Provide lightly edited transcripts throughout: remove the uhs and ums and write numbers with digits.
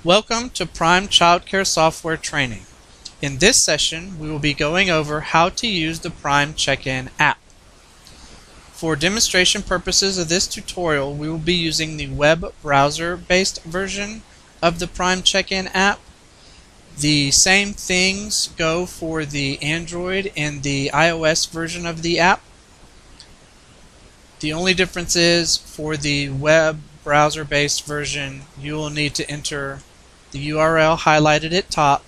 Welcome to Prime Childcare Software Training. In this session, we will be going over how to use the Prime Check-In app. For demonstration purposes of this tutorial, we will be using the web browser-based version of the Prime Check-In app. The same things go for the Android and the iOS version of the app. The only difference is for the web browser-based version, you will need to enter the URL highlighted at top.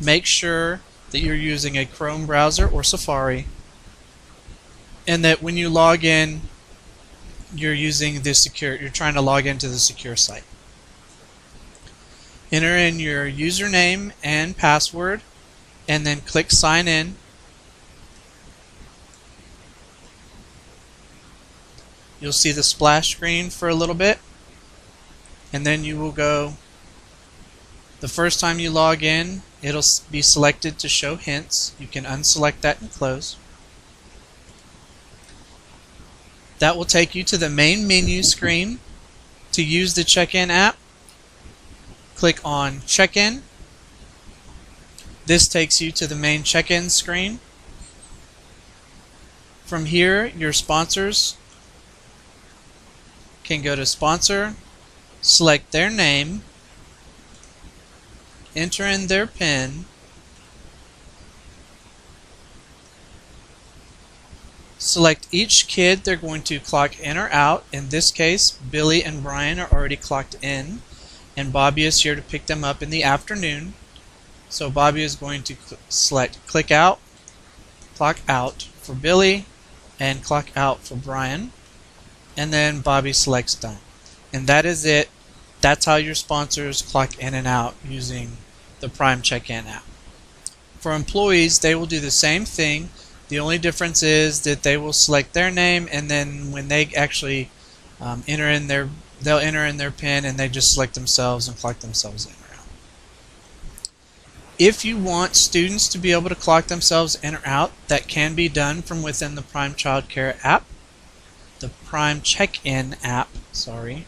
Make sure that you're using a Chrome browser or Safari, and that when you log in, you're trying to log into the secure site. Enter in your username and password, and then click Sign In. You'll see the splash screen for a little bit, and then you will go. The first time you log in, it'll be selected to show hints. You can unselect that and close. That will take you to the main menu screen. To use the Check-In app, click on Check-In. This takes you to the main Check-In screen. From here, your sponsors can go to Sponsor, select their name, enter in their PIN, select each kid they're going to clock in or out. In this case, Billy and Brian are already clocked in, and Bobby is here to pick them up in the afternoon. So Bobby is going to select Click Out, Clock Out for Billy, and Clock Out for Brian, and then Bobby selects Done. And that is it. That's how your sponsors clock in and out using the Prime Check-In app. For employees, they will do the same thing. The only difference is that they will select their name, and then when they actually they'll enter in their PIN, and they just select themselves and clock themselves in or out. If you want students to be able to clock themselves in or out, that can be done from within the Prime Childcare app, the Prime Check-In app, sorry.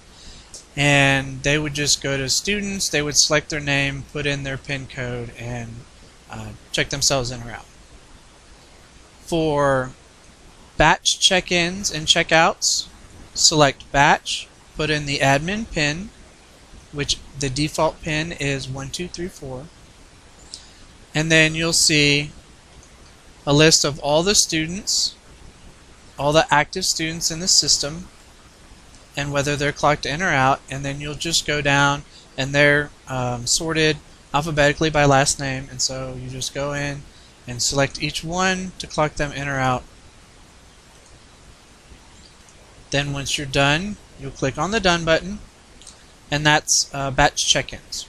And they would just go to students, they would select their name, put in their PIN code, and check themselves in or out. For batch check-ins and checkouts, select batch, put in the admin PIN, which the default PIN is 1234, and then you'll see a list of all the students, all the active students in the system, and whether they're clocked in or out, and then you'll just go down, and they're sorted alphabetically by last name, and so you just go in and select each one to clock them in or out. Then once you're done, you'll click on the Done button, and that's batch check-ins.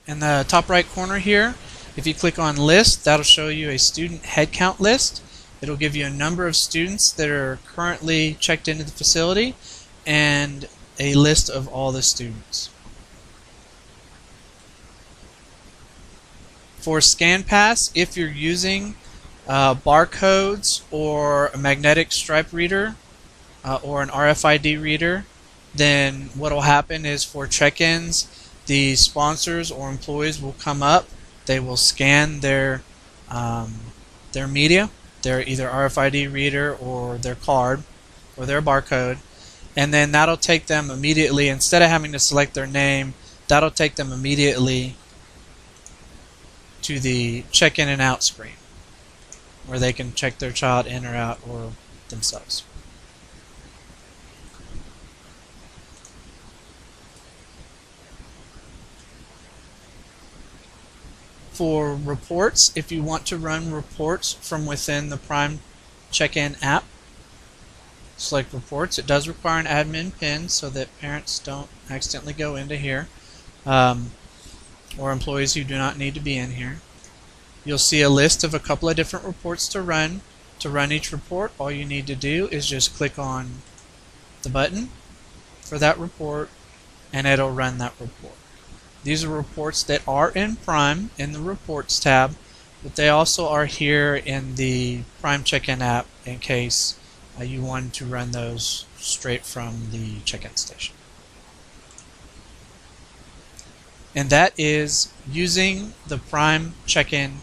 In the top right corner here, if you click on List, that'll show you a student head count list. It'll give you a number of students that are currently checked into the facility and a list of all the students. For ScanPass, if you're using barcodes or a magnetic stripe reader or an RFID reader, then what will happen is for check-ins, the sponsors or employees will come up, they will scan their media, their either RFID reader or their card or their barcode, and then that'll take them immediately, instead of having to select their name, that'll take them immediately to the check-in and out screen where they can check their child in or out or themselves. For reports, if you want to run reports from within the Prime Check-In app, select Reports. It does require an admin PIN so that parents don't accidentally go into here, or employees who do not need to be in here. You'll see a list of a couple of different reports to run. To run each report, all you need to do is just click on the button for that report, and it'll run that report. These are reports that are in Prime in the Reports tab, but they also are here in the Prime Check-In app in case you wanted to run those straight from the check-in station. and that is using the Prime check-in